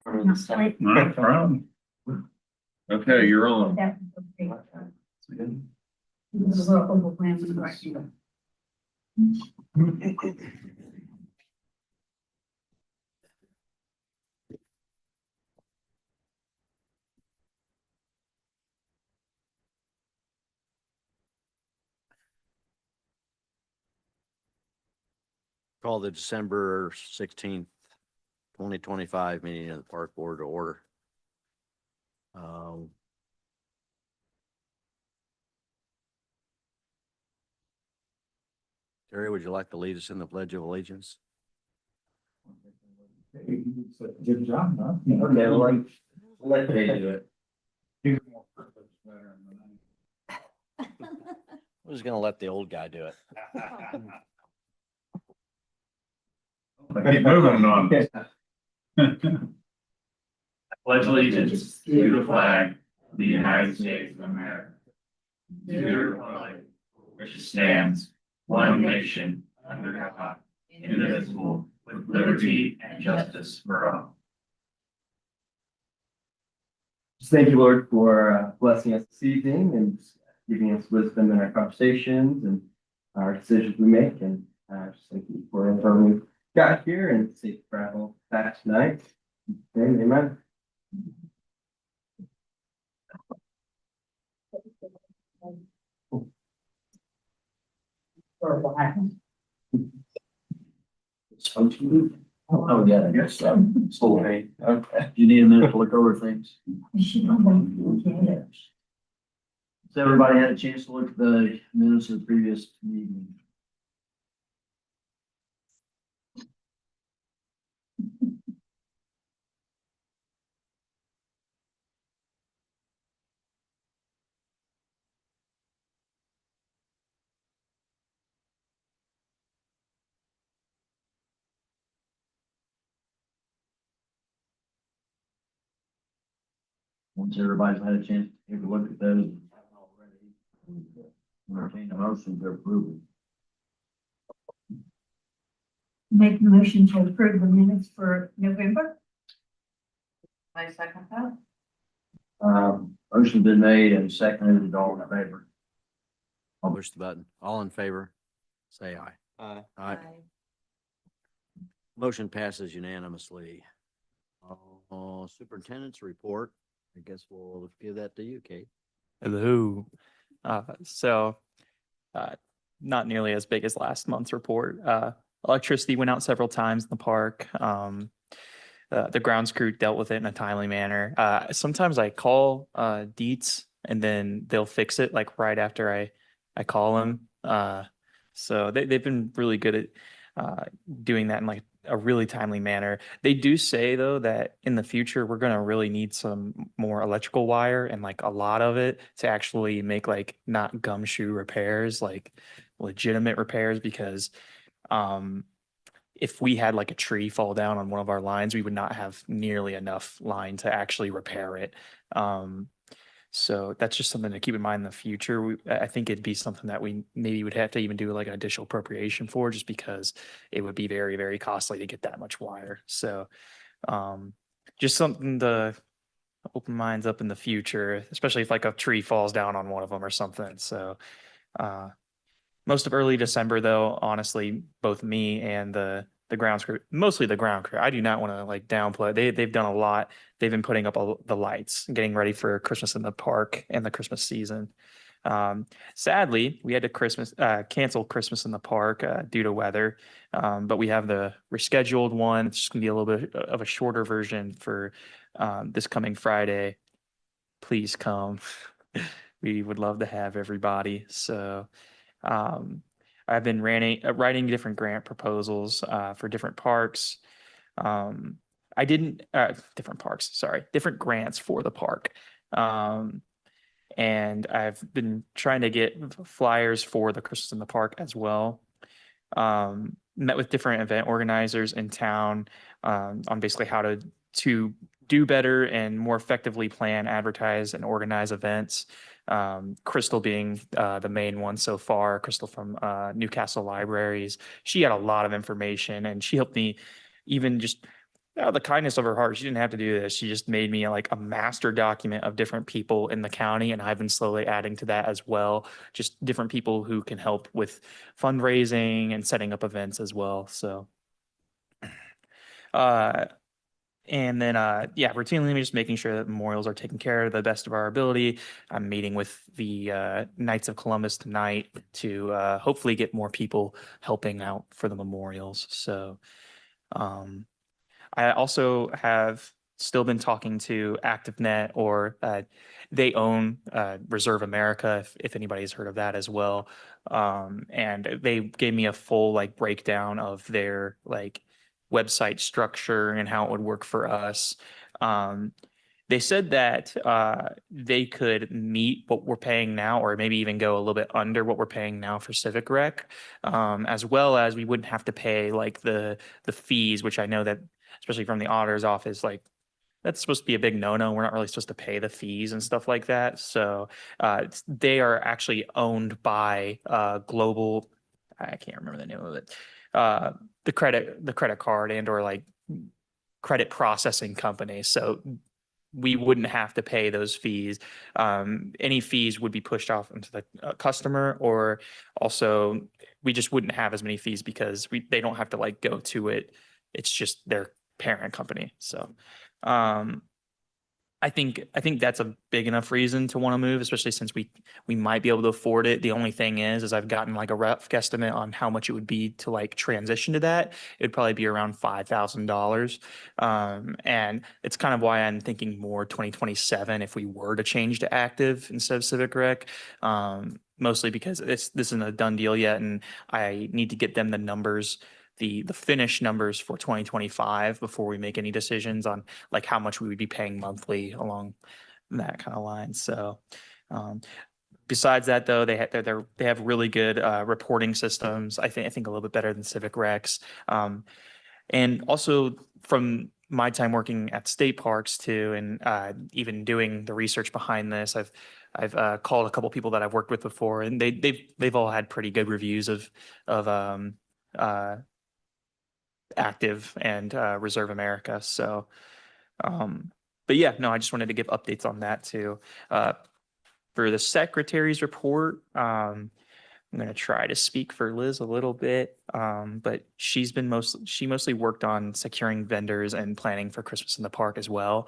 Not a problem. Okay, you're on. This is a little overwhelming right here. Call the December 16th, 2025 meeting of the Park Board to order. Terry, would you like to lead us in the Pledge of Allegiance? Good job, huh? Okay, let Jay do it. I was gonna let the old guy do it. Keep moving on. Pledge allegiance to the flag of the United States of America, to the republic which stands one nation under God, indivisible, with liberty and justice for all. Thank you, Lord, for blessing us this evening and giving us wisdom in our conversations and our decisions we make. And just thank you for everyone we got here and safe travel back tonight. Amen. Oh, yeah, I guess so. Okay. You need a minute to look over things. So everybody had a chance to look at the minutes of the previous meeting. Once everybody's had a chance to take a look at those already, entertain a motion to approve it. Make a motion to approve the minutes for November. I second that. Motion's been made and seconded, all in favor. I'll push the button. All in favor, say aye. Aye. Motion passes unanimously. Superintendent's report. I guess we'll give that to you, Kate. Hello. Not nearly as big as last month's report. Electricity went out several times in the park. The grounds crew dealt with it in a timely manner. Sometimes I call Dietz and then they'll fix it like right after I call them. So they've been really good at doing that in like a really timely manner. They do say though that in the future we're going to really need some more electrical wire and like a lot of it to actually make like not gumshoe repairs, like legitimate repairs, because if we had like a tree fall down on one of our lines, we would not have nearly enough line to actually repair it. So that's just something to keep in mind in the future. I think it'd be something that we maybe would have to even do like an additional appropriation for, just because it would be very, very costly to get that much wire. So just something to open minds up in the future, especially if like a tree falls down on one of them or something. So most of early December though, honestly, both me and the grounds crew, mostly the ground crew, I do not want to like downplay. They've done a lot. They've been putting up the lights, getting ready for Christmas in the park and the Christmas season. Sadly, we had to cancel Christmas in the park due to weather, but we have the rescheduled one. It's just gonna be a little bit of a shorter version for this coming Friday. Please come. We would love to have everybody. So I've been writing different grant proposals for different parks. Different grants for the park. And I've been trying to get flyers for the Christmas in the Park as well. Met with different event organizers in town on basically how to do better and more effectively plan, advertise, and organize events. Crystal being the main one so far, Crystal from Newcastle Libraries. She had a lot of information and she helped me even just out of the kindness of her heart, she didn't have to do this. She just made me like a master document of different people in the county, and I've been slowly adding to that as well. Just different people who can help with fundraising and setting up events as well. So, uh, and then, yeah, routinely just making sure that memorials are taken care of to the best of our ability. I'm meeting with the Knights of Columbus tonight to hopefully get more people helping out for the memorials. So, I also have still been talking to ActiveNet, or they own Reserve America, if anybody's heard of that as well. And they gave me a full like breakdown of their like website structure and how it would work for us. They said that they could meet what we're paying now, or maybe even go a little bit under what we're paying now for Civic Rec, as well as we wouldn't have to pay like the fees, which I know that, especially from the auditor's office, like that's supposed to be a big no-no. We're not really supposed to pay the fees and stuff like that. So they are actually owned by Global, I can't remember the name of it, the credit card and or like credit processing company. So we wouldn't have to pay those fees. Any fees would be pushed off into the customer, or also we just wouldn't have as many fees because they don't have to like go to it. It's just their parent company. So I think that's a big enough reason to want to move, especially since we might be able to afford it. The only thing is I've gotten like a rough guesstimate on how much it would be to like transition to that. It'd probably be around $5,000. And it's kind of why I'm thinking more 2027 if we were to change to active instead of Civic Rec. Mostly because this isn't a done deal yet, and I need to get them the numbers, the finished numbers for 2025 before we make any decisions on like how much we would be paying monthly along that kind of line. So besides that, though, they have really good reporting systems. I think a little bit better than Civic Recs. And also from my time working at state parks too, and even doing the research behind this, I've called a couple people that I've worked with before, and they've all had pretty good reviews of Active and Reserve America. So, but yeah, no, I just wanted to give updates on that too. For the secretary's report, I'm going to try to speak for Liz a little bit, but she mostly worked on securing vendors and planning for Christmas in the park as well.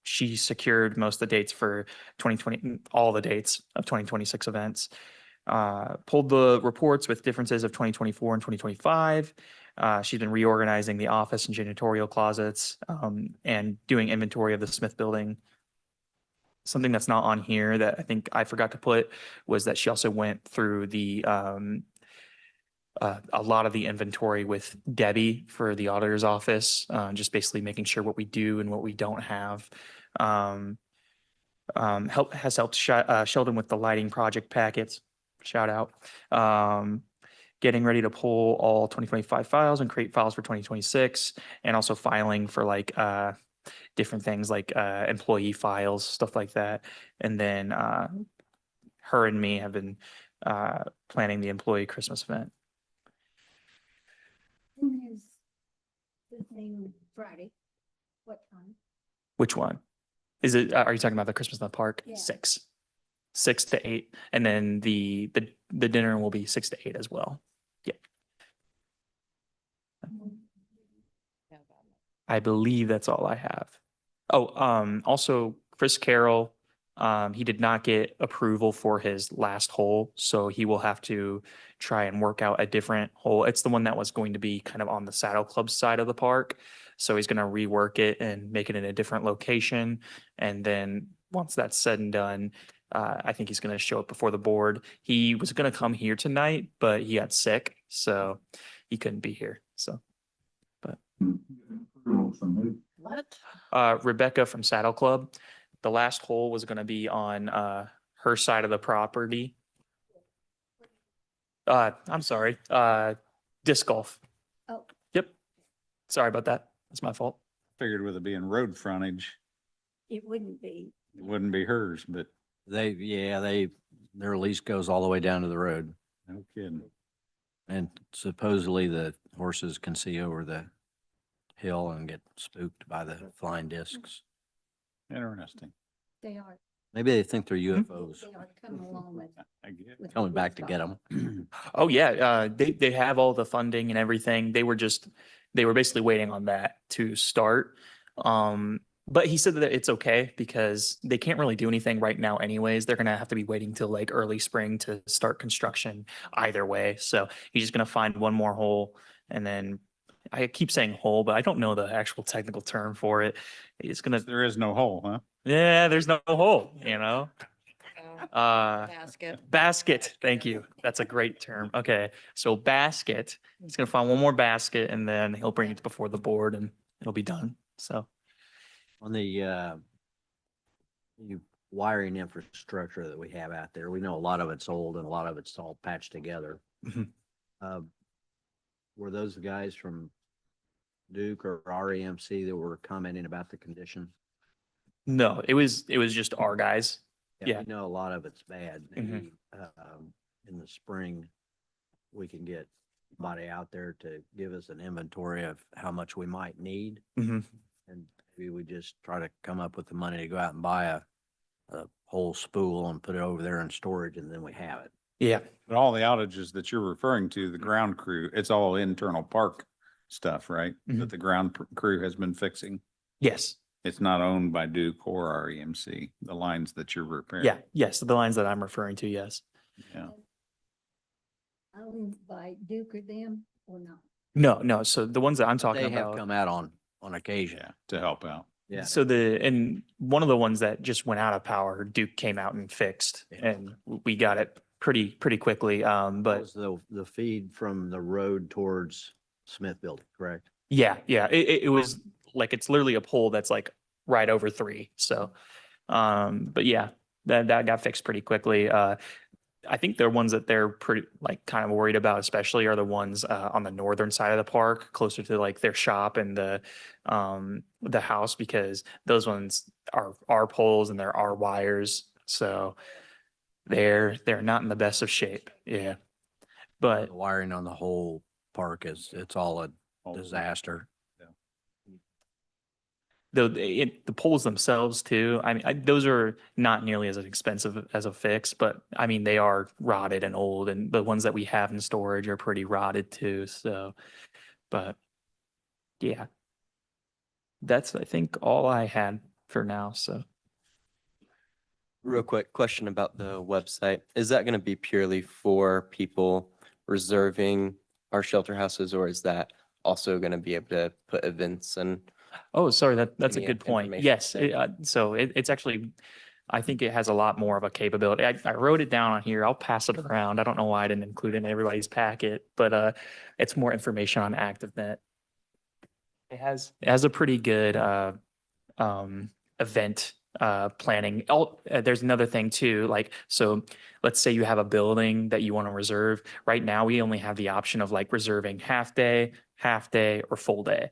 She secured most of the dates for 2020, all the dates of 2026 events. Pulled the reports with differences of 2024 and 2025. She's been reorganizing the office and janitorial closets, and doing inventory of the Smith building. Something that's not on here that I think I forgot to put was that she also went through the a lot of the inventory with Debbie for the auditor's office, just basically making sure what we do and what we don't have. Has helped Sheldon with the lighting project packets. Shout out. Getting ready to pull all 2025 files and create files for 2026, and also filing for like different things like employee files, stuff like that. And then her and me have been planning the employee Christmas event. When is the thing Friday? What time? Which one? Is it, are you talking about the Christmas in the park? Yeah. 6 to 8. And then the dinner will be 6 to 8 as well. Yeah. I believe that's all I have. Oh, also Chris Carroll, he did not get approval for his last hole, so he will have to try and work out a different hole. It's the one that was going to be kind of on the Saddle Club side of the park. So he's going to rework it and make it in a different location. And then once that's said and done, I think he's going to show up before the board. He was going to come here tonight, but he got sick, so he couldn't be here. So, but What? Rebecca from Saddle Club, the last hole was going to be on her side of the property. I'm sorry, disc golf. Oh. Yep. Sorry about that. That's my fault. Figured with it being road frontage, It wouldn't be. it wouldn't be hers, but Their lease goes all the way down to the road. no kidding. And supposedly the horses can see over the hill and get spooked by the flying discs. Interesting. They are, Maybe they think they're UFOs they are coming along with. I get it. with coming back to Woodstock. get them. Oh yeah, they have all the funding and everything. They were basically waiting on that to start. But he said that it's okay because they can't really do anything right now anyways. They're gonna have to be waiting till like early spring to start construction either way. So he's just gonna find one more hole and then I keep saying hole, but I don't know the actual technical term for it. It's gonna, There is no hole, huh? yeah, there's no hole, you know? Basket. Basket, thank you. That's a great term. Okay, so basket, he's gonna find one more basket and then he'll bring it before the board and it'll be done. So, On the you wiring infrastructure that we have out there, we know a lot of it's old and a lot of it's all patched together. Mhm. Were those the guys from Duke or REMC that were commenting about the condition? no, it was just our guys. Yeah. We know a lot of it's bad. Mhm. Maybe, in the spring, we can get somebody out there to give us an inventory of how much we might need. Mhm. And maybe we just try to come up with the money to go out and buy a whole spool and put it over there in storage and then we have it. Yeah, But all the outages that you're referring to, the ground crew, it's all internal park stuff, right? Mhm. That the ground crew has been fixing. yes, It's not owned by Duke or REMC, the lines that you're repairing. yeah, yes, the lines that I'm referring to, yes. Yeah. Owned by Duke or them or not? No, so the ones that I'm They talking have about. come out on occasion. Yeah, to help out. Yeah. So and one of the ones that just went out of power, Duke came out and fixed and we got it pretty quickly. That But was the feed from the road towards Smith Building, correct? yeah, it was like, it's literally a pole that's like right over 3. So, but yeah, that got fixed pretty quickly. I think the ones that they're pretty like kind of worried about, especially are the ones on the northern side of the park, closer to like their shop and the house, because those ones are our poles and they're our wires. So they're not in the best of shape. Yeah. But The wiring on the whole park it's all a disaster. the poles themselves too, I mean, those are not nearly as expensive as a fix, but I mean, they are rotted and old, and the ones that we have in storage are pretty rotted too. So, but yeah, that's, I think, all I had for now. So Real quick question about the website. Is that going to be purely for people reserving our shelter houses, or is that also going to be able to put events and? oh, sorry, that's a Any good point. information Yes, there? so it's actually, I think it has a lot more of a capability. I wrote it down on here. I'll pass it around. I don't know why I didn't include it in everybody's packet, but it's more information on ActiveNet. It has a pretty good event planning. Oh, there's another thing too. Like, so let's say you have a building that you want to reserve. Right now, we only have the option of like reserving half day, or full day.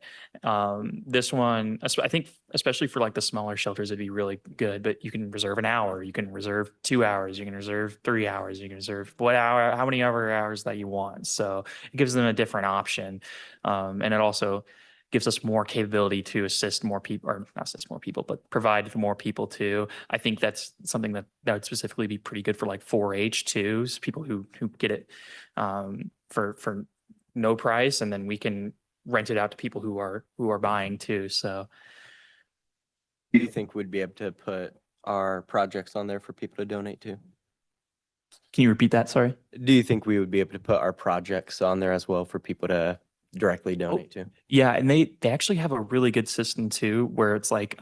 This one, I think, especially for like the smaller shelters, it'd be really good. But you can reserve an hour, you can reserve 2 hours, you can reserve 3 hours, you can reserve what hour, how many other hours that you want. So it gives them a different option, and it also gives us more capability to assist more people, or not assist more people, but provide for more people too. I think that's something that would specifically be pretty good for like 4-H too, so people who get it for no price, and then we can rent it out to people who are buying too. So Do you think we'd be able to put our projects on there for people to donate to? can you repeat that? Sorry. Do you think we would be able to put our projects on there as well for people to directly donate to? Yeah, and they actually have a really good system too, where it's like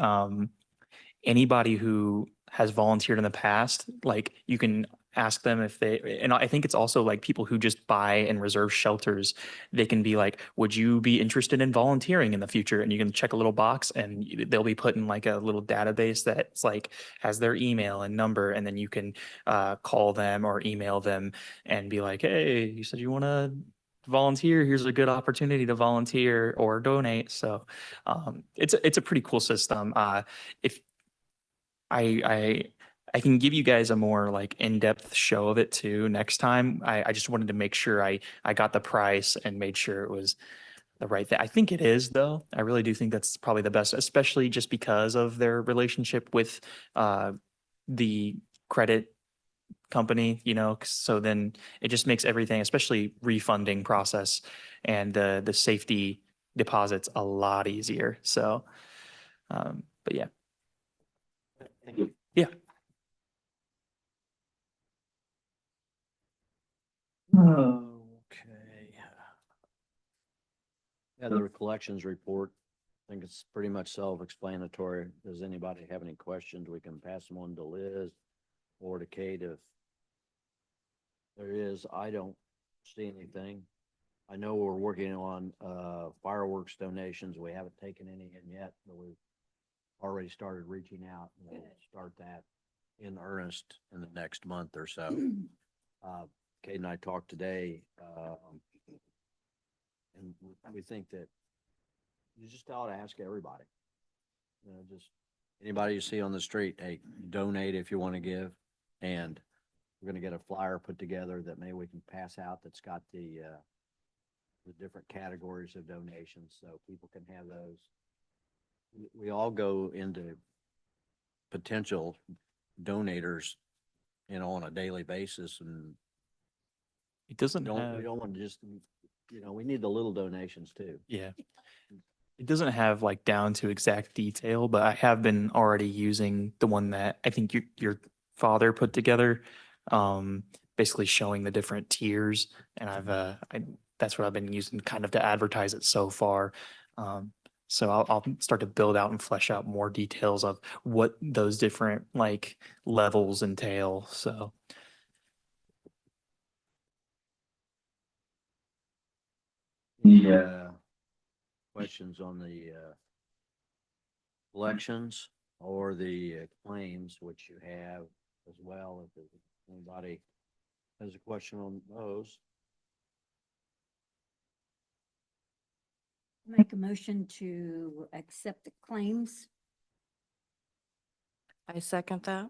anybody who has volunteered in the past, like you can ask them if they, and I think it's also like people who just buy and reserve shelters, they can be like, would you be interested in volunteering in the future? And you can check a little box and they'll be put in like a little database that's like has their email and number, and then you can call them or email them and be like, hey, you said you want to volunteer, here's a good opportunity to volunteer or donate. So it's a pretty cool system. If I can give you guys a more like in-depth show of it too next time. I just wanted to make sure I got the price and made sure it was the right thing. I think it is, though. I really do think that's probably the best, especially just because of their relationship with the credit company, so then it just makes everything, especially refunding process and the safety deposits a lot easier. So, but yeah. Thank you. Yeah. Okay. Yeah, the collections report, I think it's pretty much self-explanatory. Does anybody have any questions? We can pass them on to Liz or to Kate if there is. I don't see anything. I know we're working on fireworks donations. We haven't taken any in yet, but we've already started reaching out. We'll start that in earnest in the next month or so. Kate and I talked today, and we think that you just ought to ask everybody. Just anybody you see on the street, hey, donate if you want to give. And we're gonna get a flyer put together that maybe we can pass out that's got the different categories of donations, so people can have those. We all go into potential donators, on a daily basis, and It doesn't we have, don't want to just, we need the little donations too. yeah. It doesn't have like down to exact detail, but I have been already using the one that I think your father put together, basically showing the different tiers. And that's what I've been using kind of to advertise it so far. So I'll start to build out and flesh out more details of what those different like levels entail. So The questions on the elections or the claims, which you have as well, if anybody has a question on those. Make a motion to accept the claims. I second that.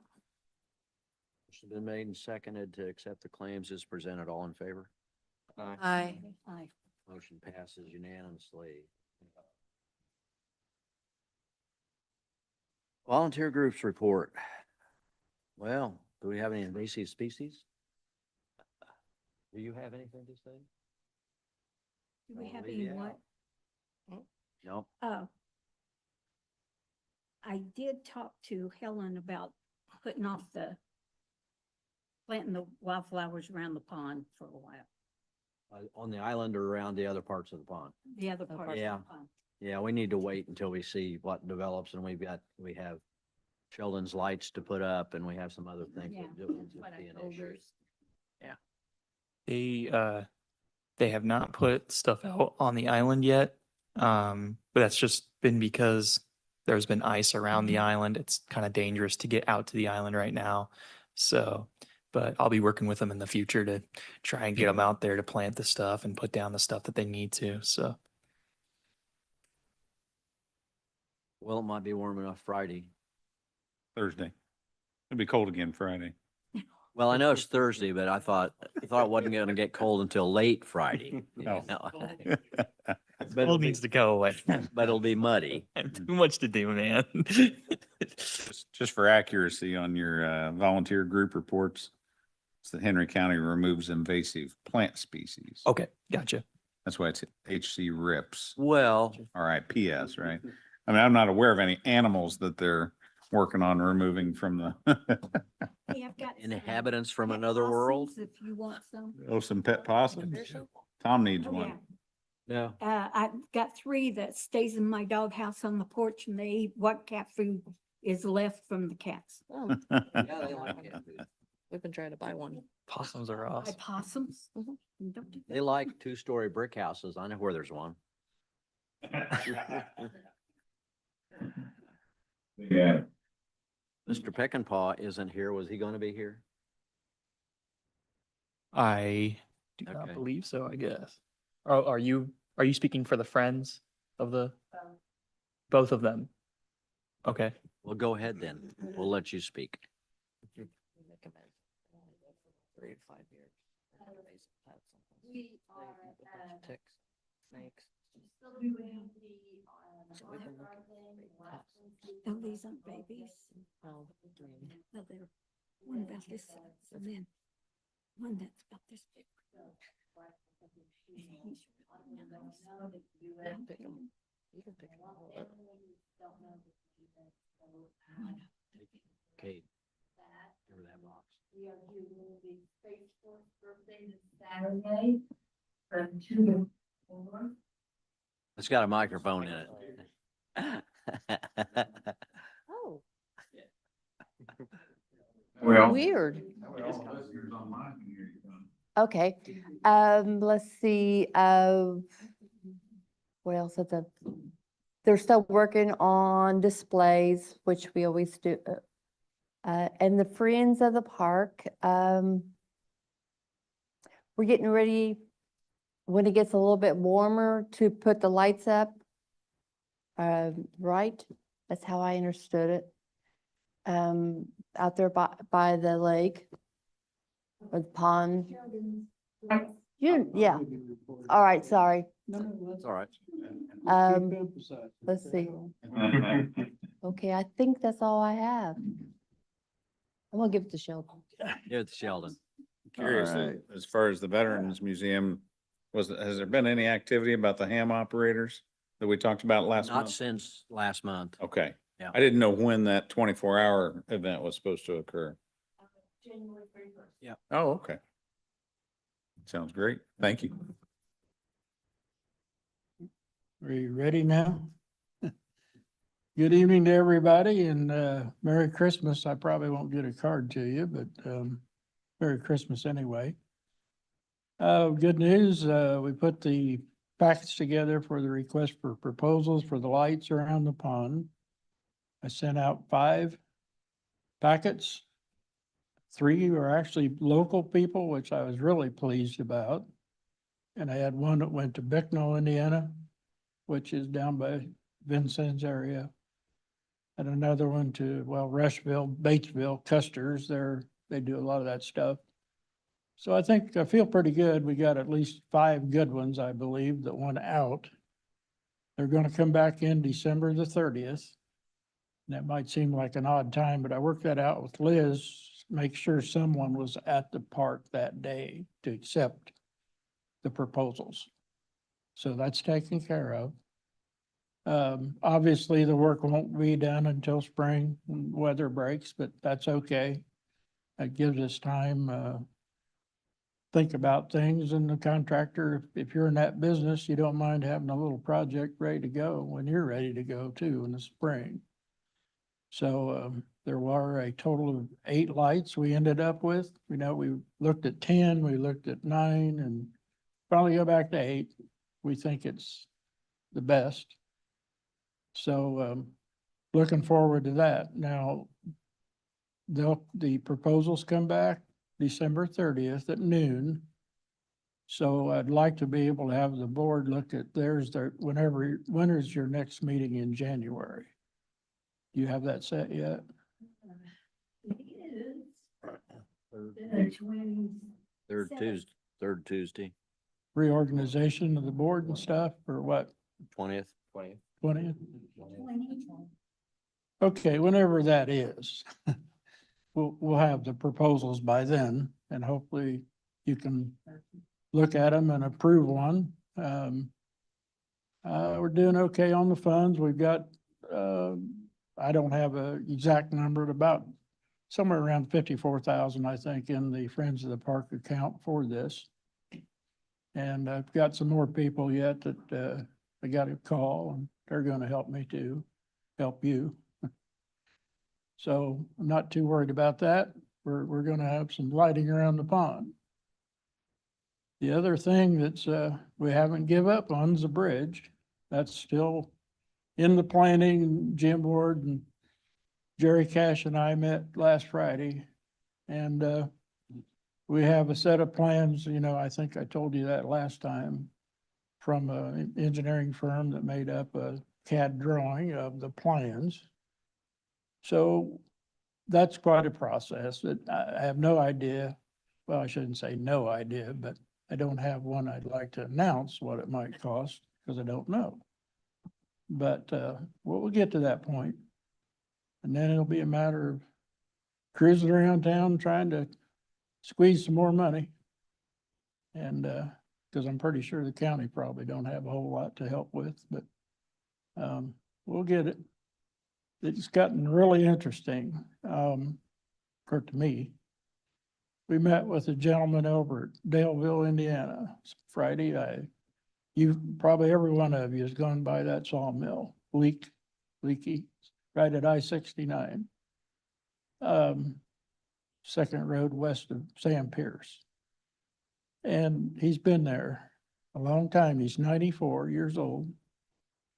Motion's been made and seconded to accept the claims as presented. All in favor? Aye. Aye. Motion passes unanimously. Volunteer groups report. Well, do we have any invasive species? Do you have anything to say? Do we have Yeah. any what? No. I did talk to Helen about putting off planting the wildflowers around the pond for a while. On the island or around the other parts of the pond? The other part of the Yeah. pond. Yeah, we need to wait until we see what develops, and we have Sheldon's lights to put up, and we have some other things. Yeah, that do- that's would what be I an told issue. her. they have not put stuff out on the island yet. But that's just been because there's been ice around the island. It's kind of dangerous to get out to the island right now. So, but I'll be working with them in the future to try and get them out there to plant the stuff and put down the stuff that they need to. So, Well, it might be warm enough Friday. Thursday. It'll be cold again Friday. Well, I know it's Thursday, but I thought it wasn't gonna get cold until late Friday. No. But cold needs to go away. but it'll be muddy. I have too much to do, man. Just for accuracy on your volunteer group reports, it's that Henry County removes invasive plant species. Okay, gotcha. That's why it's HC RIPS, Well, RIPS, right? I mean, I'm not aware of any animals that they're working on removing from the, Hey, I've got some inhabitants from pet another world. possums If you want some. oh, some pet possums. Tom needs Oh, yeah. one. No. I've got 3 that stays in my doghouse on the porch and they eat what cat food is left from the cats. Oh, Yeah, they like cat food. we've been trying to buy one. Possums are Buy awesome. possums. Mhm. Don't do They that. like 2-story brick houses. I know where there's one. Yeah. Mr. Peckinpah isn't here. Was he gonna be here? I do Okay. not believe so, I guess. Oh, are you speaking for the friends of the, both of them? Okay. Well, go ahead then. We'll let you speak. We recommend 3 to 5 years. We are, Ticks, snakes, No, these aren't babies. Oh, No, they're one about this size and then one that's about this big. He's really nice. pick 'em. You can pick 'em all up. Kate. Give her that box. We are doing the Space Force birthday this Saturday from 2 to 4. It's got a microphone in it. Oh, Well. weird. Yours on mine, and here you go. Okay, let's see, what else is the, they're still working on displays, which we always do. And the Friends of the Park, we're getting ready when it gets a little bit warmer to put the lights up. Right? That's how I understood it. Out there by the lake or the pond. Yeah. All right, sorry. It's all right. Let's see. Okay, I think that's all I have. I'm gonna give it to Sheldon. Give it to Sheldon. Curious, as far as the Veterans Museum, has there been any activity about the ham operators that we talked about last Not month? since last month. Okay. Yeah. I didn't know when that 24-hour event was supposed to occur. January 31st. Oh, okay. Sounds great. Thank you. Are you ready now? Good evening to everybody and Merry Christmas. I probably won't get a card to you, but Merry Christmas anyway. Good news, we put the packets together for the request for proposals for the lights around the pond. I sent out 5 packets. 3 were actually local people, which I was really pleased about. And I had one that went to Bicknell, Indiana, which is down by Vincennes area. And another one to, well, Rushville, Batesville, Custer's, they do a lot of that stuff. So I feel pretty good. We got at least 5 good ones, I believe, that went out. They're gonna come back in December the 30th. And that might seem like an odd time, but I worked that out with Liz, make sure someone was at the park that day to accept the proposals. So that's taken care of. Obviously, the work won't be done until spring when weather breaks, but that's okay. That gives us time, think about things, and the contractor, if you're in that business, you don't mind having a little project ready to go when you're ready to go too in the spring. So there were a total of 8 lights we ended up with. We looked at 10, we looked at 9, and probably go back to 8. We think it's the best. So looking forward to that. Now, the proposals come back December 30th at noon. So I'd like to be able to have the board look at theirs when is your next meeting in January? Do you have that set yet? It is Third the 20. Third Tuesday, Reorganization of the board and stuff, or what, 20th. 20th? Okay, whenever that is. We'll have the proposals by then, and hopefully you can look at them and approve one. We're doing okay on the funds. We've got, I don't have an exact number, but about somewhere around 54,000, I think, in the Friends of the Park account for this. And I've got some more people yet that I got to call, and they're going to help me too, help you. So I'm not too worried about that. We're going to have some lighting around the pond. The other thing that's we haven't give up on is the bridge. That's still in the planning. Jim Ward and Jerry Cash and I met last Friday, and we have a set of plans. I think I told you that last time, from an engineering firm that made up a CAD drawing of the plans. So that's quite a process. I have no idea. Well, I shouldn't say no idea, but I don't have one I'd like to announce what it might cost. because I don't know. But, we'll get to that point. And then it'll be a matter of cruising around town trying to squeeze some more money. And, because I'm pretty sure the county probably don't have a whole lot to help with, but, we'll get it. It's gotten really interesting, for to me. We met with a gentleman over at Daleville, Indiana, Friday. Probably every one of you has gone by that sawmill, leaky, right at I-69. Second road west of Sam Pierce. And he's been there a long time. He's 94 years old,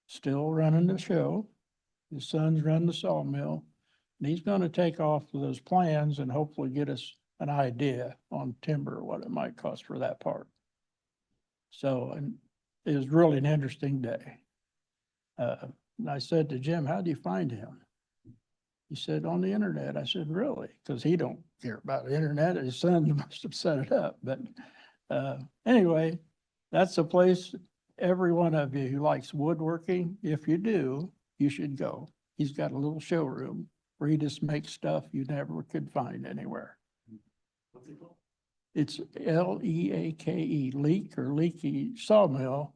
still running the show. His sons run the sawmill. And he's gonna take off with those plans and hopefully get us an idea on timber, what it might cost for that part. So, and it was really an interesting day. And I said to Jim, how do you find him? He said, on the internet. I said, really? Because he don't care about the internet. His son must have set it up. But anyway, that's a place, every one of you who likes woodworking, if you do, you should go. He's got a little showroom where he just makes stuff you never could find anywhere. It's Leake, Leak or Leaky Sawmill.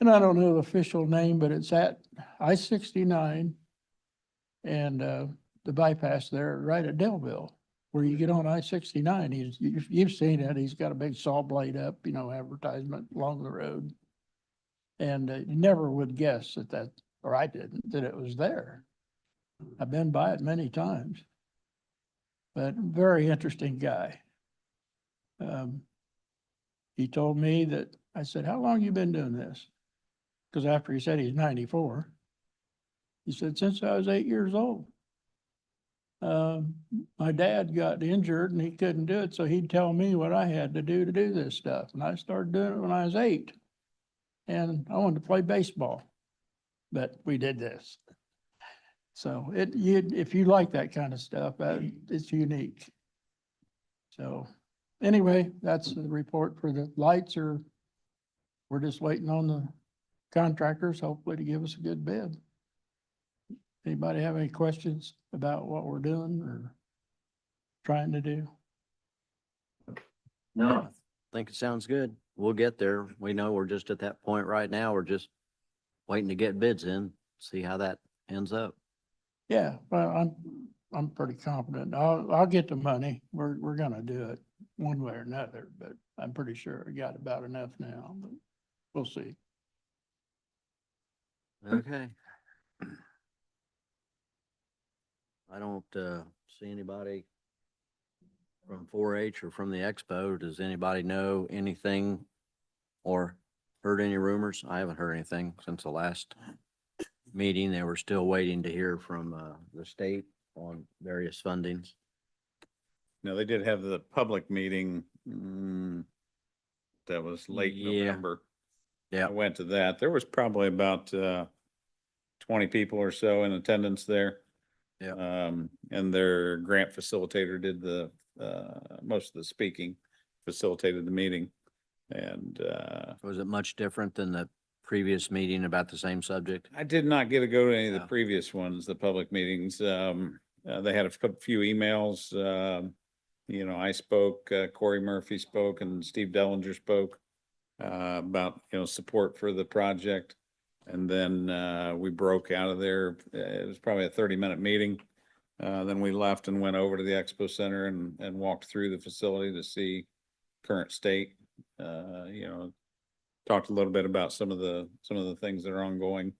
And I don't know the official name, but it's at I-69 and the bypass there right at Daleville, where you get on I-69. You've seen it. He's got a big saw blade up, advertisement along the road. And you never would guess or I didn't, that it was there. I've been by it many times. But very interesting guy. He told me that, I said, how long you been doing this? Because after he said he's 94, he said, since I was 8 years old. My dad got injured and he couldn't do it, so he'd tell me what I had to do this stuff. And I started doing it when I was 8. And I wanted to play baseball, but we did this. So if you like that kind of stuff, it's unique. So anyway, that's the report for the lights. We're just waiting on the contractors, hopefully, to give us a good bid. Anybody have any questions about what we're doing or trying to do? No. I think it sounds good. We'll get there. We know we're just at that point right now. We're just waiting to get bids in, see how that ends up. Yeah, well, I'm pretty confident. I'll get the money. We're gonna do it one way or another, but I'm pretty sure I got about enough now, but we'll see. Okay. I don't see anybody from 4-H or from the expo. Does anybody know anything or heard any rumors? I haven't heard anything since the last meeting. They were still waiting to hear from the state on various fundings. No, they did have the public meeting. That was late Yeah. November. Yeah. I went to that. There was probably about 20 people or so in attendance there. Yeah. And their grant facilitator did the most of the speaking, facilitated the meeting. And Was it much different than the previous meeting about the same subject? I did not get to go to any of Yeah. the previous ones, the public meetings. They had a few emails. I spoke, Corey Murphy spoke, and Steve Dellinger spoke about, support for the project. And then we broke out of there. It was probably a 30-minute meeting. Then we left and went over to the Expo Center and walked through the facility to see current state. Talked a little bit about some of the things that are ongoing,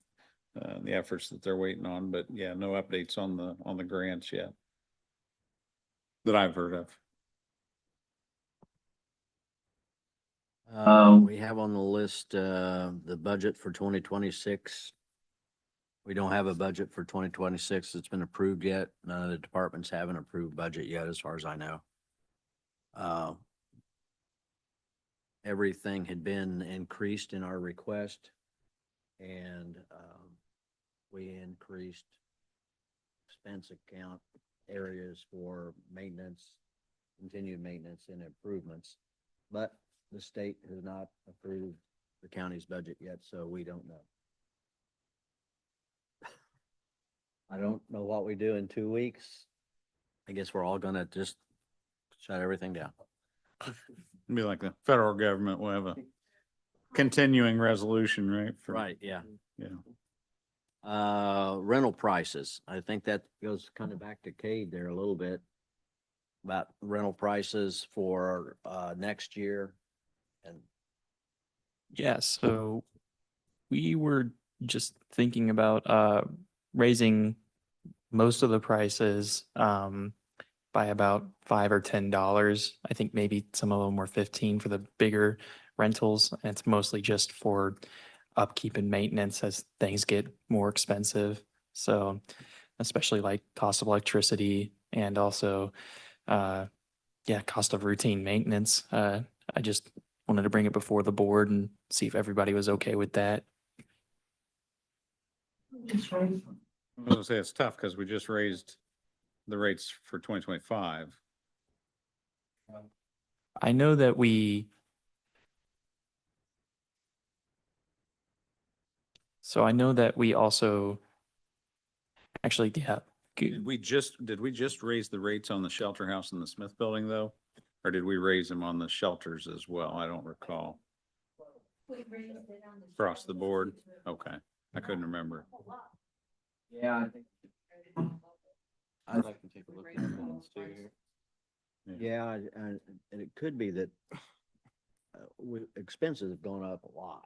the efforts that they're waiting on. But yeah, no updates on the grants yet that I've heard of. We have on the list the budget for 2026. We don't have a budget for 2026 that's been approved yet. None of the departments have an approved budget yet, as far as I know. Everything had been increased in our request, and we increased expense account areas for maintenance, continued maintenance and improvements. But the state has not approved the county's budget yet, so we don't know. I don't know what we do in 2 weeks. I guess we're all gonna just shut everything down. Be like the federal government will have a continuing resolution, right? for- Right, yeah. Yeah. Rental prices. I think that goes kind of back to Cade there a little bit. About rental prices for, next year. And Yeah, so we were just thinking about raising most of the prices by about $5 or $10. I think maybe some of them were 15 for the bigger rentals. And it's mostly just for upkeep and maintenance as things get more expensive. So especially like cost of electricity and also cost of routine maintenance. I just wanted to bring it before the board and see if everybody was okay with that. Just raise them. I was gonna say it's tough because we just raised the rates for 2025. I know that we also actually, yeah. Did we just raise the rates on the shelter house in the Smith building though? Or did we raise them on the shelters as well? I don't recall. Across the board? Okay, I couldn't remember. Yeah, I think. I'd like to take a look at the minutes too. Yeah, and it could be that expenses have gone up a lot.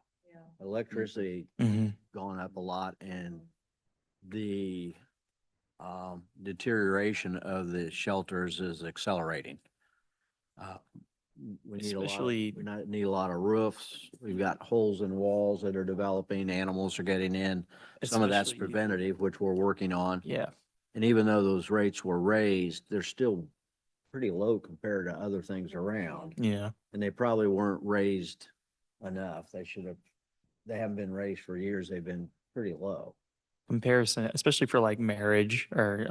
Electricity Mhm. gone up a lot, and the deterioration of the shelters is accelerating. We need Especially- need a lot of roofs. We've got holes in walls that are developing, animals are getting in. Some of that's Especially- preventative, which we're working on. Yeah, And even though those rates were raised, they're still pretty low compared to other things around. yeah. And they probably weren't raised enough. They haven't been raised for years. They've been pretty low. Comparison, especially for like marriage or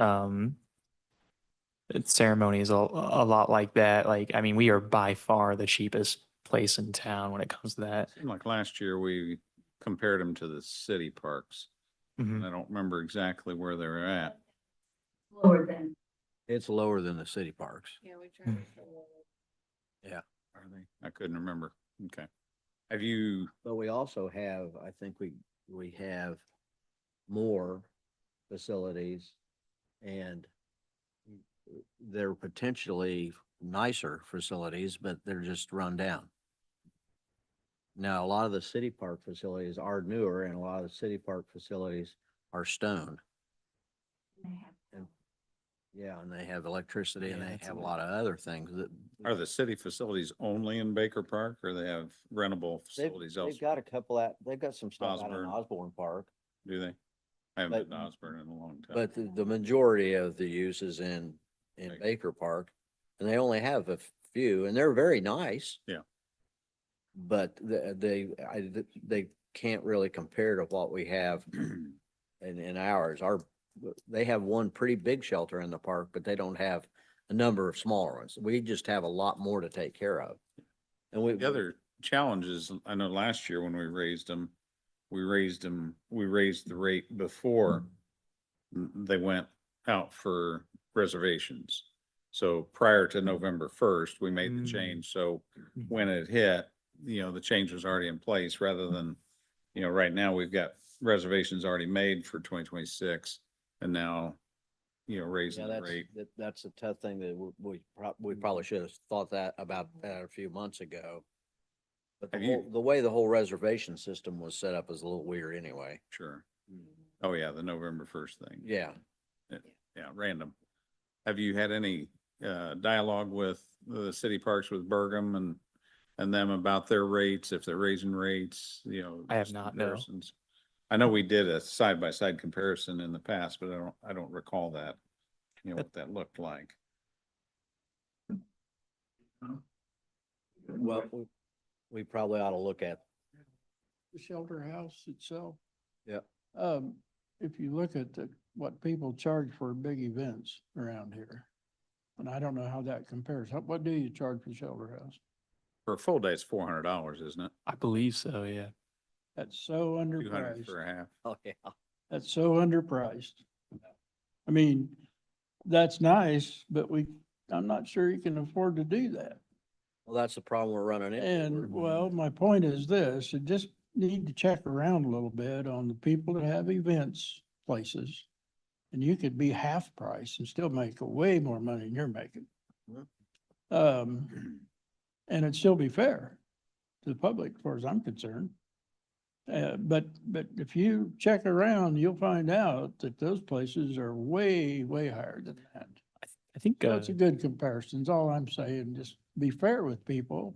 ceremonies, a lot like that. Like, I mean, we are by far the cheapest place in town when it comes to that. Seemed like last year we compared them to the city parks. Mhm. And I don't remember exactly where they were at. Lower than. It's lower than the city parks. Yeah, we tried. Mm. Yeah. Are they? I couldn't remember. Okay. Have you, But we also have, I think we have more facilities and they're potentially nicer facilities, but they're just run down. Now, a lot of the city park facilities are newer and a lot of the city park facilities are stone. And yeah, and they have electricity and Yeah, they that's have a a lot of other things that. are the city facilities only in Baker Park or they have rentable facilities They've elsewhere? got a couple they've got some stuff out in Osborne. Osborne Park. Do they? I haven't But- been to Osborne in a long time. But the majority of the use is in Baker. Baker Park, and they only have a few, and they're very nice. Yeah. But they can't really compare to what we have in ours. They have one pretty big shelter in the park, but they don't have a number of smaller ones. We just have a lot more to take care of. And The other challenge is, I know last year when we raised the rate before they went out for reservations. So prior to November 1st, we made the Mm. change. So when it hit, the change was already in place rather than, right now we've got reservations already made for 2026 and now, raising Yeah, the rate. that's a tough thing that we probably should have thought about that a few months ago. But the way the whole reservation system was set up is a little weird anyway. Sure. Oh, yeah, the November 1st thing. Yeah. Yeah, random. Have you had any dialogue with the city parks with Bergam and them about their rates, if they're raising rates, I have just not, no. comparisons? I know we did a side-by-side comparison in the past, but I don't recall that, what that looked like. Well, we probably ought to look at, The shelter house itself. Yeah. If you look at what people charge for big events around here, and I don't know how that compares. What do you charge for shelter house? For a full day, it's $400, isn't it? I believe so, yeah. That's so 200 underpriced. for a half. Oh, yeah. That's so underpriced. I mean, that's nice, but I'm not sure you can afford to do that. Well, that's the problem we're running into. And well, my point is this, you just need to check around a little bit on the people that have events places. And you could be half price and still make way more money than you're making. And it'd still be fair to the public, as far as I'm concerned. But if you check around, you'll find out that those places are way, way higher than that. I think, So it's a good comparison, is all I'm saying. Just be fair with people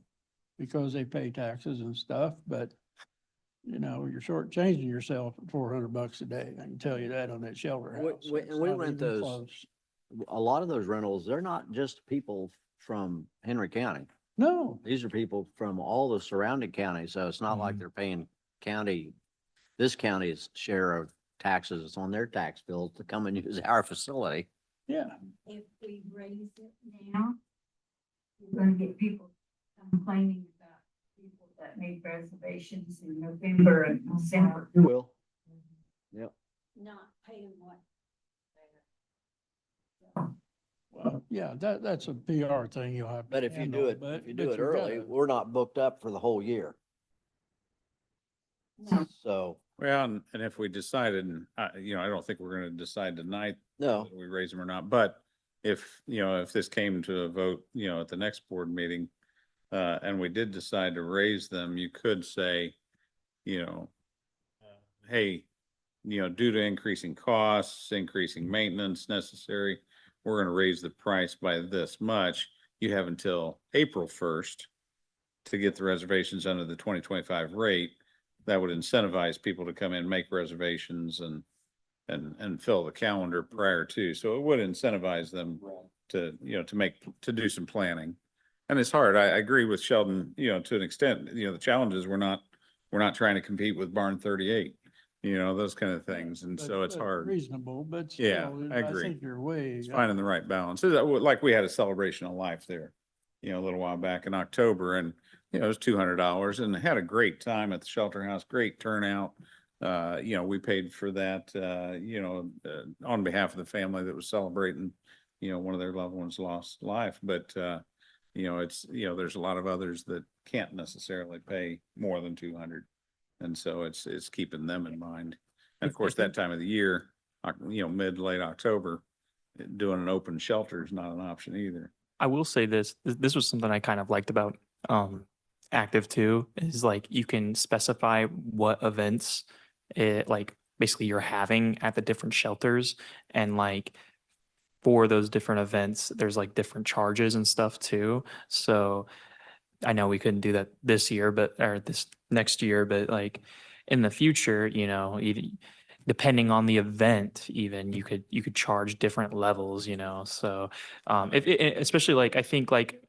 because they pay taxes and stuff, but you know, you're shortchanging yourself at $400 a day. I can tell you that on that shelter We- house. we- It's and we not rent even those- close. A lot of those rentals, they're not just people from Henry County. No, These are people from all the surrounding counties, so it's not like they're paying this county's share of taxes on their tax bills to come and use our facility. yeah. If we raise it now, You're gonna get people complaining about people that made reservations in November and December. You will. not paying what. Well, yeah, that's a PR thing you'll have. to But if you handle, do it, but- if you do but it you early, gotta- we're not booked up for the whole year. No. So, Well, and if we decided, and you know, I don't think we're gonna decide tonight no, whether we raise them or not, but if, you know, if this came to a vote, you know, at the next board meeting, and we did decide to raise them, you could say, you know, hey, you know, due to increasing costs, increasing maintenance necessary, we're gonna raise the price by this much. You have until April 1st to get the reservations under the 2025 rate. That would incentivize people to come in, make reservations and fill the calendar prior to. So it would incentivize them to, you know, to do some planning. And it's hard. I agree with Sheldon, you know, to an extent, you know, the challenges, we're not trying to compete with Barn 38, you know, those kind of things. And so it's but hard. Reasonable, but Yeah, still, I agree. think you're way. It's finding the right balance. Is that like we had a celebration of life there, you know, a little while back in October, and you know, it was $200 and had a great time at the shelter house, great turnout. You know, we paid for that, you know, on behalf of the family that was celebrating, you know, one of their loved ones lost life. But, you know, it's, you know, there's a lot of others that can't necessarily pay more than 200. And so it's keeping them in mind. And of course, that time of the year, you know, late October, doing an open shelter is not an option either. I will say this was something I kind of liked about Active too, is like you can specify what events like basically you're having at the different shelters, and like for those different events, there's like different charges and stuff too. So I know we couldn't do that this year, or this next year, but like in the future, you know, depending on the event, even you could charge different levels, you know. So especially like I think like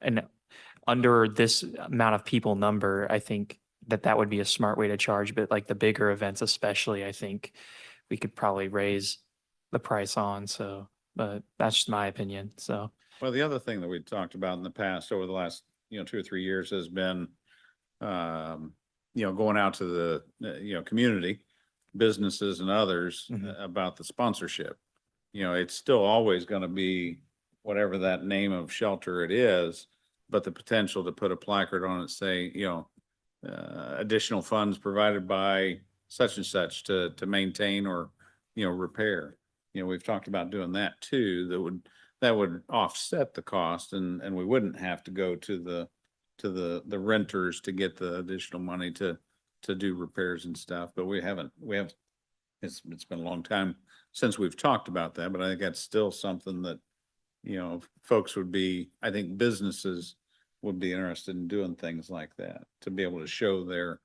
under this amount of people number, I think that would be a smart way to charge. But like the bigger events, especially, I think we could probably raise the price on. So, but that's just my opinion. So, Well, the other thing that we talked about in the past over the last, you know, 2 or 3 years has been, you know, going out to the, you know, community, businesses and others about the sponsorship. You know, it's still always going to be whatever that name of shelter it is, but the potential to put a placard on it, say, you know, additional funds provided by such and such to maintain or, you know, repair. You know, we've talked about doing that too. That would offset the cost, and we wouldn't have to go to the renters to get the additional money to do repairs and stuff. But we have, it's been a long time since we've talked about that, but I think that's still something that, you know, folks would be, I think businesses would be interested in doing things like that, to be able to show their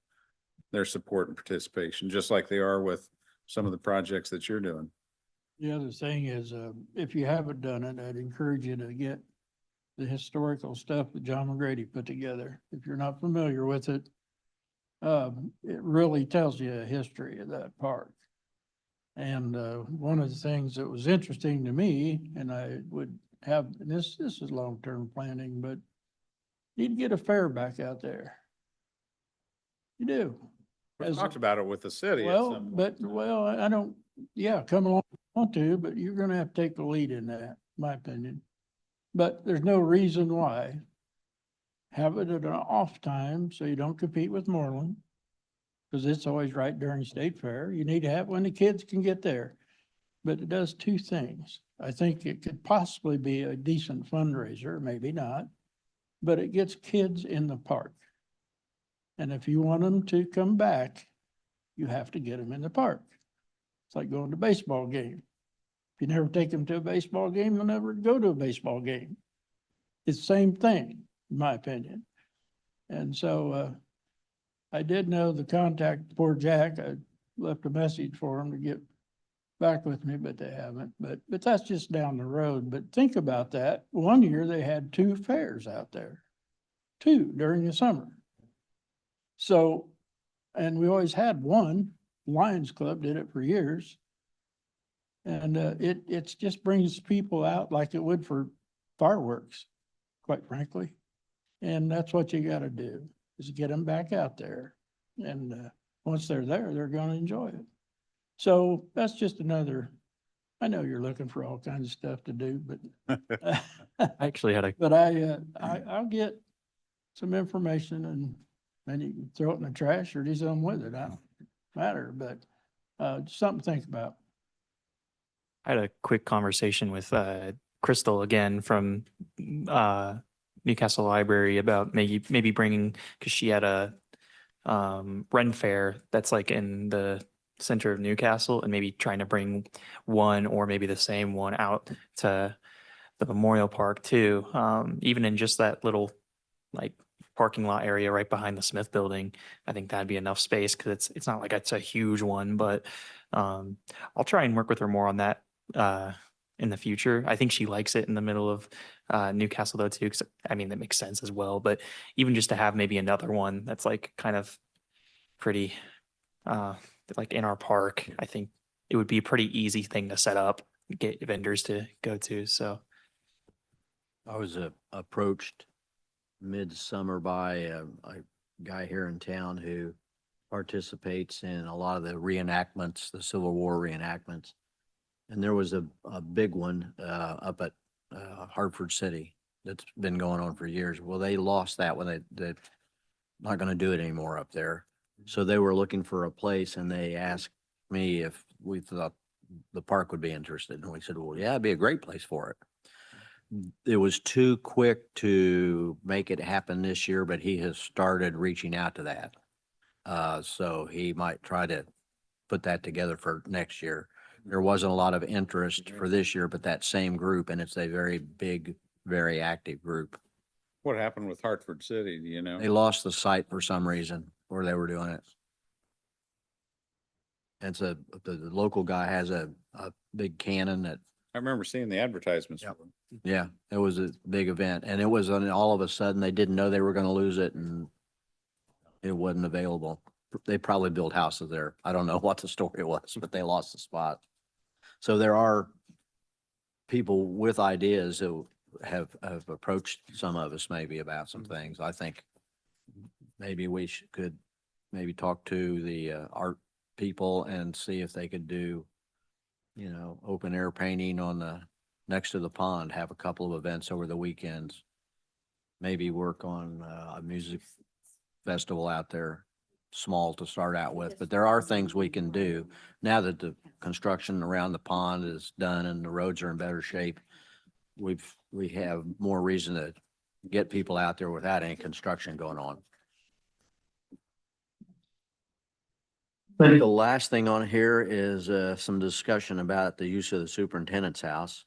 support and participation, just like they are with some of the projects that you're doing. The other thing is, if you haven't done it, I'd encourage you to get the historical stuff that John McGrady put together. If you're not familiar with it, it really tells you a history of that park. And one of the things that was interesting to me, and I would have, this is long-term planning, but Need to get a fair back out there. You do. We As- talked about it with the city. at Well, some point. but, well, I don't, yeah, come along if you want to, but you're gonna have to take the lead in that, my opinion. But there's no reason why. Have it at an off time so you don't compete with Moreland. Cause it's always right during state fair. You need to have it when the kids can get there. But it does two things. I think it could possibly be a decent fundraiser, maybe not. But it gets kids in the park. And if you want them to come back, you have to get them in the park. It's like going to a baseball game. If you never take them to a baseball game, you'll never go to a baseball game. It's the same thing, in my opinion. And so, I did know the contact, poor Jack, I left a message for him to get back with me, but they haven't. But that's just down the road. But think about that. One year they had 2 fairs out there. 2 during the summer. So, and we always had one. Lions Club did it for years. And it just brings people out like it would for fireworks, quite frankly. And that's what you gotta do, is get them back out there. And once they're there, they're gonna enjoy it. So that's just another, I know you're looking for all kinds of stuff to do, but I actually had a but I'll get some information and then you can throw it in the trash or do something with it. I don't matter, but just something to think about. I had a quick conversation with Crystal again from Newcastle Library about maybe bringing, because she had a Ren Fair that's like in the center of Newcastle, and maybe trying to bring one or maybe the same one out to the Memorial Park too. Even in just that little like parking lot area right behind the Smith Building, I think that'd be enough space because it's not like it's a huge one, but I'll try and work with her more on that in the future. I think she likes it in the middle of Newcastle though too, because I mean that makes sense as well. But even just to have maybe another one that's like kind of pretty like in our park, I think it would be a pretty easy thing to set up, get vendors to go to. So I was approached midsummer by a guy here in town who participates in a lot of the reenactments, the Civil War reenactments. And there was a big one up at Hartford City that's been going on for years. Well, they lost that when they're not going to do it anymore up there. So they were looking for a place and they asked me if we thought the park would be interested. And we said, well, yeah, it'd be a great place for it. It was too quick to make it happen this year, but he has started reaching out to that. So he might try to put that together for next year. There wasn't a lot of interest for this year, but that same group, and it's a very big, very active group. What happened with Hartford City, do you know? They lost the site for some reason where they were doing it. And so the local guy has a big cannon that, I remember seeing the advertisements. Yep. for them. yeah, it was a big event and it was all of a sudden they didn't know they were going to lose it and it wasn't available. They probably built houses there. I don't know what the story was, but they lost the spot. So there are people with ideas who have approached some of us maybe about some things. I think maybe we could maybe talk to the art people and see if they could do, open air painting on the next to the pond, have a couple of events over the weekends. Maybe work on a music festival out there, small to start out with, but there are things we can do now that the construction around the pond is done and the roads are in better shape. We have more reason to get people out there without any construction going on. The last thing on here is some discussion about the use of the superintendent's house.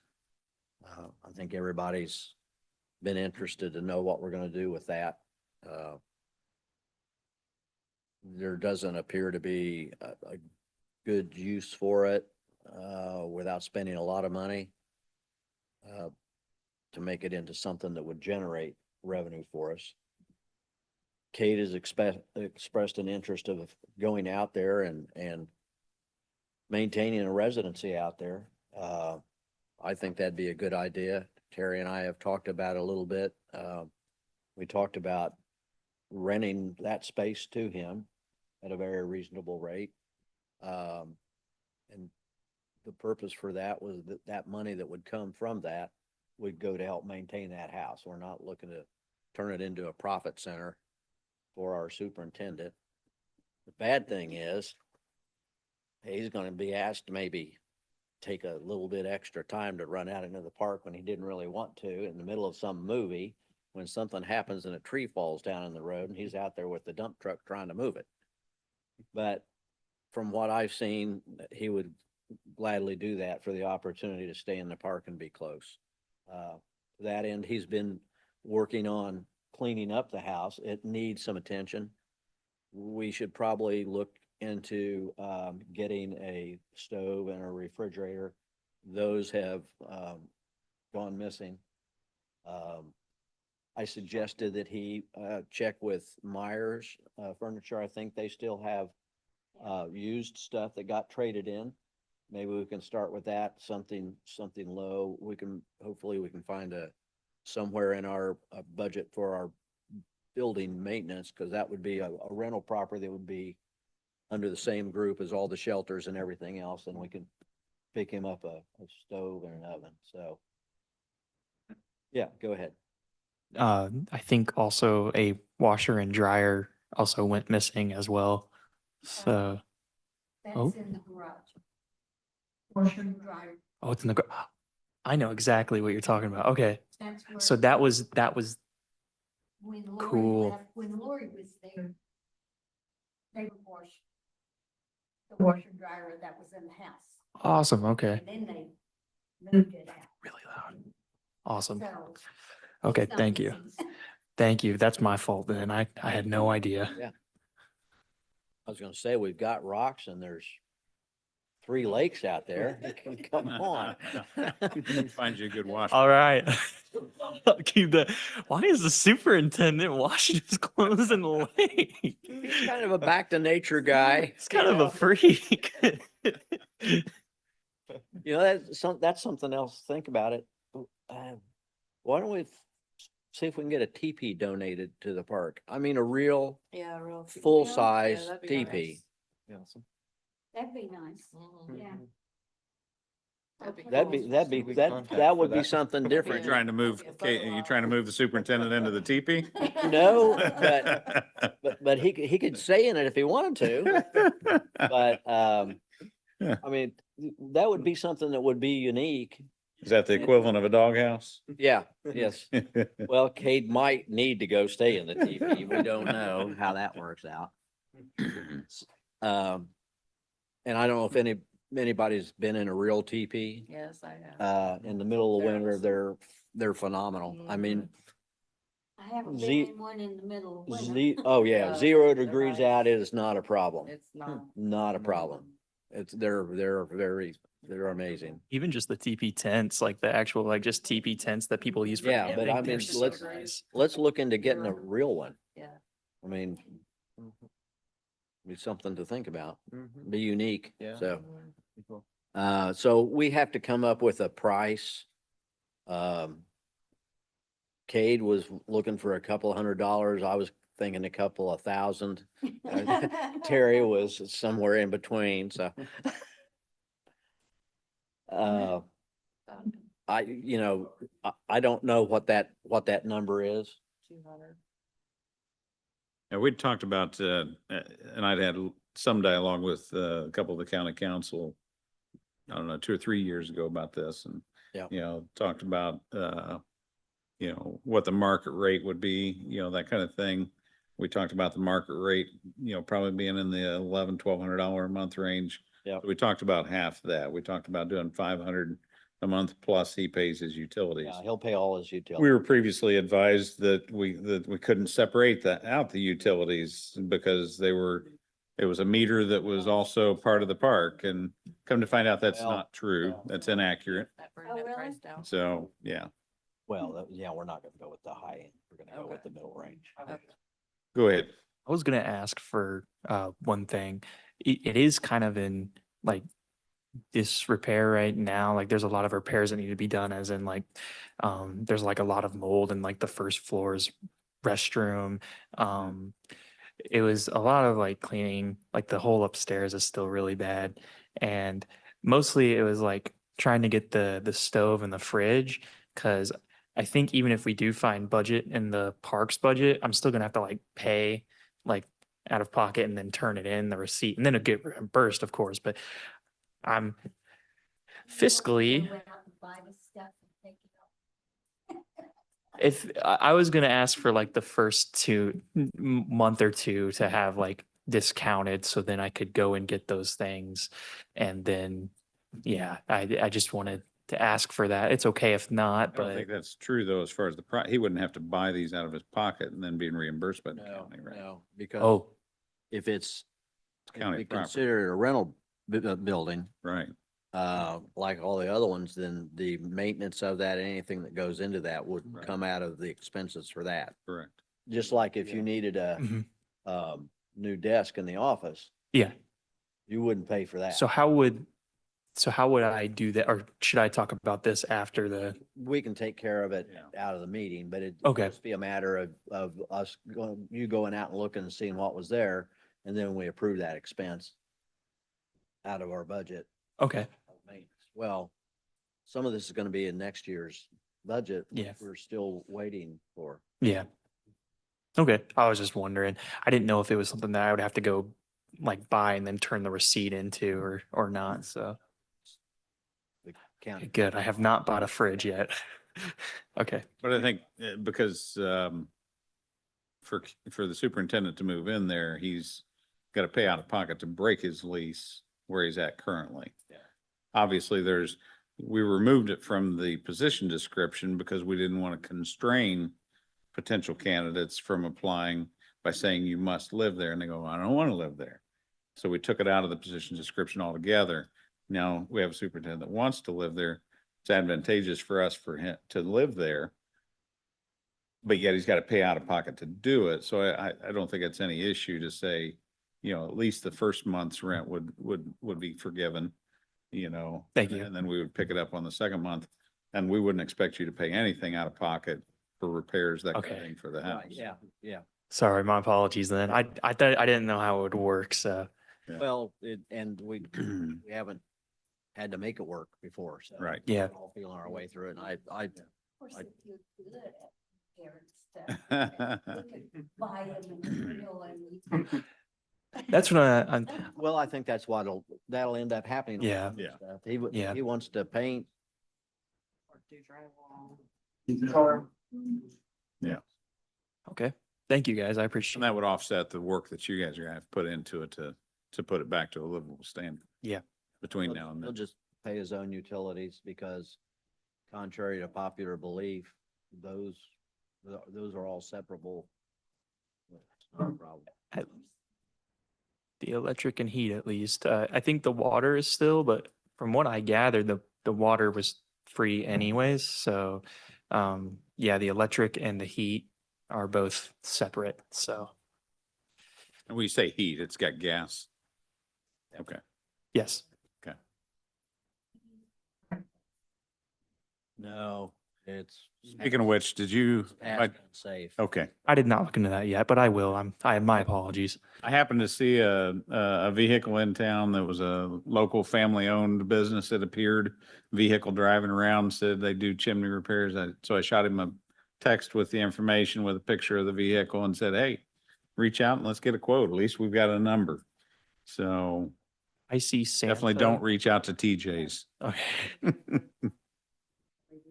I think everybody's been interested to know what we're going to do with that. There doesn't appear to be a good use for it without spending a lot of money to make it into something that would generate revenue for us. Kate has expressed an interest of going out there and maintaining a residency out there. I think that'd be a good idea. Terry and I have talked about it a little bit. We talked about renting that space to him at a very reasonable rate. And the purpose for that was that money that would come from that would go to help maintain that house. We're not looking to turn it into a profit center for our superintendent. The bad thing is he's gonna be asked to maybe take a little bit extra time to run out into the park when he didn't really want to in the middle of some movie, when something happens and a tree falls down in the road and he's out there with the dump truck trying to move it. But from what I've seen, he would gladly do that for the opportunity to stay in the park and be close. To that end, he's been working on cleaning up the house. It needs some attention. We should probably look into getting a stove and a refrigerator. Those have gone missing. I suggested that he check with Myers Furniture. I think they still have used stuff that got traded in. Maybe we can start with that, something low. Hopefully we can find somewhere in our budget for our building maintenance, because that would be a rental property that would be under the same group as all the shelters and everything else, and we could pick him up a stove and an oven. So yeah, go ahead. I think also a washer and dryer also went missing as well. So, Oh. That's in the garage. Washer and dryer. oh, it's in the, I know exactly what you're talking about. Okay. That's where. So that was, When cool. When Lori was there, they would wash the washer and dryer that was in the house. awesome. Okay. And then they moved it out. Really loud. Awesome. So. Okay. some Thank you. things- Thank you. That's my fault then. I had no idea. I was gonna say, we've got rocks and there's 3 lakes out there. Come on. Find you a good washer. All right. Keep that. Why is the superintendent washing his clothes in the lake? He's kind of a back to nature guy. It's kind of a freak. You know, that's something else. Think about it. Why don't we see if we can get a teepee donated to the park? I mean, a real Yeah, real. full-size teepee. That'd be nice, yeah. That would be something You're different. trying to move, Kate, are you trying to move the superintendent into the teepee? No, but he could stay in it if he wanted to. But, I mean, that would be something that would be unique. Is that the equivalent of a doghouse? Yeah, yes. Well, Cade might need to go stay in the teepee. We don't know how that works out. And I don't know if anybody's been in a real teepee. Yes, I have. In the middle of They're winter, they're phenomenal. I mean, I haven't been Z- in one in the middle of winter. oh yeah, No, 0 they're degrees nice. out is not a problem. It's not. Not a problem. They're amazing. Even just the TP tents, like the actual, like just TP tents that people use for Yeah, but camping, I they're mean, so let's- nice. Let's look into getting a real one. Yeah. I mean, be something to think about, be unique. Yeah. So, so we have to come up with a price. Cade was looking for a couple $100. I was thinking a couple of thousand. Terry was somewhere in between, so. I don't know what that number is. 200. Yeah, we'd talked about, and I'd had some dialogue with a couple of the county council, I don't know, 2 or 3 years ago about this and, Yeah. talked about, what the market rate would be, that kind of thing. We talked about the market rate, probably being in the $1,100-$1,200 a month range. Yeah. We talked about half of that. We talked about doing 500 a month plus he pays his utilities. Yeah, he'll pay all his We utilities. were previously advised that we couldn't separate the utilities because it was a meter that was also part of the park, and come to find out that's Well, not true. That's inaccurate. That bring Oh, that really? price down. So, yeah, Well, yeah, we're not gonna go with the high end. We're gonna go with the middle range. go ahead. I was gonna ask for one thing. It is kind of in like disrepair right now. Like there's a lot of repairs that need to be done, as in like there's like a lot of mold and like the first floor is restroom. It was a lot of like cleaning, like the whole upstairs is still really bad. And mostly it was like trying to get the stove and the fridge, because I think even if we do find budget in the parks budget, I'm still gonna have to like pay like out of pocket and then turn it in the receipt and then it'll get reimbursed, of course, but I'm fiscally, if I was gonna ask for like the first month or two to have like discounted, so then I could go and get those things. And then, yeah, I just wanted to ask for that. It's okay if not, I don't but think that's true though, as far as the price. He wouldn't have to buy these out of his pocket and then being reimbursed by the No, county, right? no, because oh, if it's, if County we property. consider it a rental building, Right. like all the other ones, then the maintenance of that, anything that goes into that would Right. come out of the expenses for that. Correct. Just like if you needed a, mhm. new desk in the office, Yeah. you wouldn't pay for that. So how would I do that? Or should I talk about this after the, We can take care of it Yeah. out of the meeting, but it Okay. just be a matter of us going, you going out and looking and seeing what was there, and then we approve that expense out of our budget. okay, Well, some of this is gonna be in next year's budget. Yeah. We're still waiting for. yeah. Okay, I was just wondering. I didn't know if it was something that I would have to go like buy and then turn the receipt into or not, so. the Okay, county. good. I have not bought a fridge yet. Okay, But I think, because, for the superintendent to move in there, he's got to pay out of pocket to break his lease where he's at currently. Yeah. Obviously, we removed it from the position description because we didn't want to constrain potential candidates from applying by saying you must live there, and they go, I don't want to live there. So we took it out of the position description altogether. Now we have a superintendent that wants to live there. It's advantageous for us for him to live there. But yet he's got to pay out of pocket to do it. So I don't think it's any issue to say, at least the first month's rent would be forgiven, Thank you. And then we would pick it up on the second month. And we wouldn't expect you to pay anything out of pocket for repairs, that kind of Okay. thing for the house. Right, yeah, yeah. sorry, my apologies then. I thought I didn't know how it would work, so. Yeah. Well, and we haven't had to make it work before, so. Right. Yeah. We're all feeling our way through it, and I, Of course, if you're good at parent stuff, we could buy them material and That's what I'm, well, I think that's that'll end up happening. a lot Yeah. of Yeah. stuff. Yeah. He wants to paint. okay. Thank you, guys. I appreciate And it. that would offset the work that you guys are gonna have to put into it to put it back to a livable standard. Yeah. Between now and He'll then. just pay his own utilities because contrary to popular belief, those are all separable. It's not a problem. The electric and heat at least. I think the water is still, but from what I gathered, the water was free anyways. So, yeah, the electric and the heat are both separate. So, And when you say heat, it's got gas. Okay. yes. No, it's. Speaking of which, did you, Safe. okay. I did not look into that yet, but I will. My apologies. I happened to see a vehicle in town that was a local family-owned business that appeared, vehicle driving around, said they do chimney repairs. So I shot him a text with the information with a picture of the vehicle and said, hey, reach out and let's get a quote. At least we've got a number. So I see Santa. definitely don't reach out to TJ's. Okay.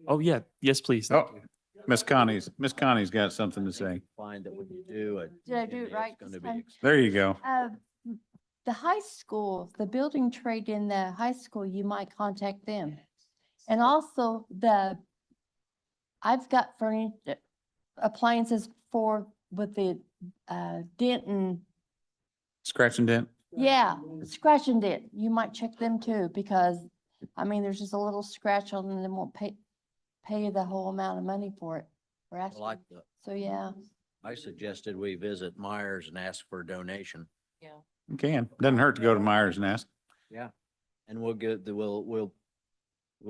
Oh, yeah. Yes, please. Thank Oh, you. Miss Connie's got something to say. Find that when you do it. Did I do it right It's this gonna be time? There you go. The high school, the building trade in the high school, you might contact them. And also I've got furniture, appliances with the, Denton, Scratch and dent. yeah, scratch and dent. You might check them too, because, there's just a little scratch on them, and they won't pay you the whole amount of money for it. Or ask Like, you. So, yeah. I suggested we visit Myers and ask for a donation. You can. Doesn't hurt to go to Myers and ask. And we'll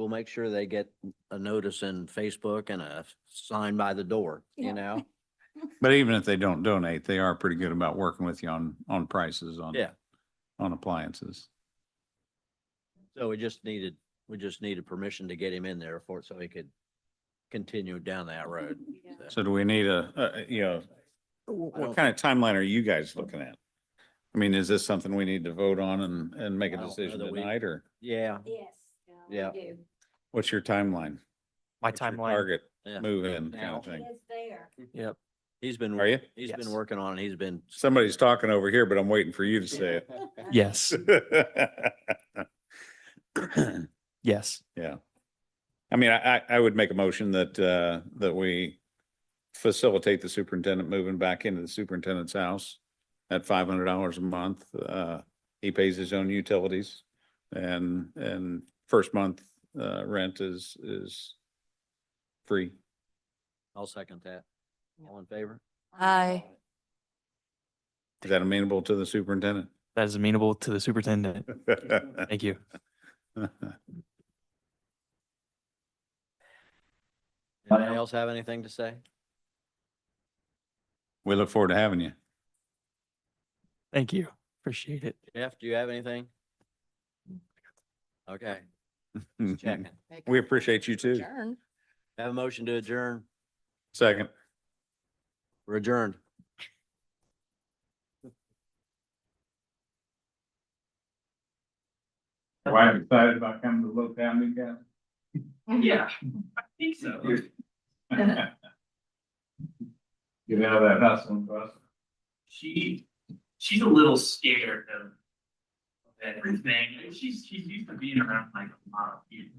make sure they get a notice in Facebook and a sign by the door, Yeah. But even if they don't donate, they are pretty good about working with you on prices Yeah. on appliances. So we just needed permission to get him in there for it so he could continue down that road. So do we need what kind of timeline are you guys looking at? I mean, is this something we need to vote on and make a I don't know decision that we- tonight, or Yeah, Yes. Yeah. what's your timeline? My What's your timeline, Target, yeah. move in kind Now. of thing. Is there. yep. He's been, Are you? he's been Yes. working on it. He's been, Somebody's talking over here, but I'm waiting for you to say Yes, it. yes. Yeah. I mean, I would make a motion that we facilitate the superintendent moving back into the superintendent's house at $500 a month. He pays his own utilities and first month, rent is free. I'll second that. All in favor? Aye. Is that amenable to the superintendent? That is amenable to the superintendent. Thank you. Anybody else have anything to say? We look forward to having you. Thank you. Appreciate it. Jeff, do you have anything? Okay, just checking. We appreciate you too. Have a motion to adjourn. Second. We're adjourned. Wife excited about coming to Little Town, you guys? Yeah, I think so. Get out of that hustle and bustle. She's a little scared of everything. She's used to being around like a lot of people.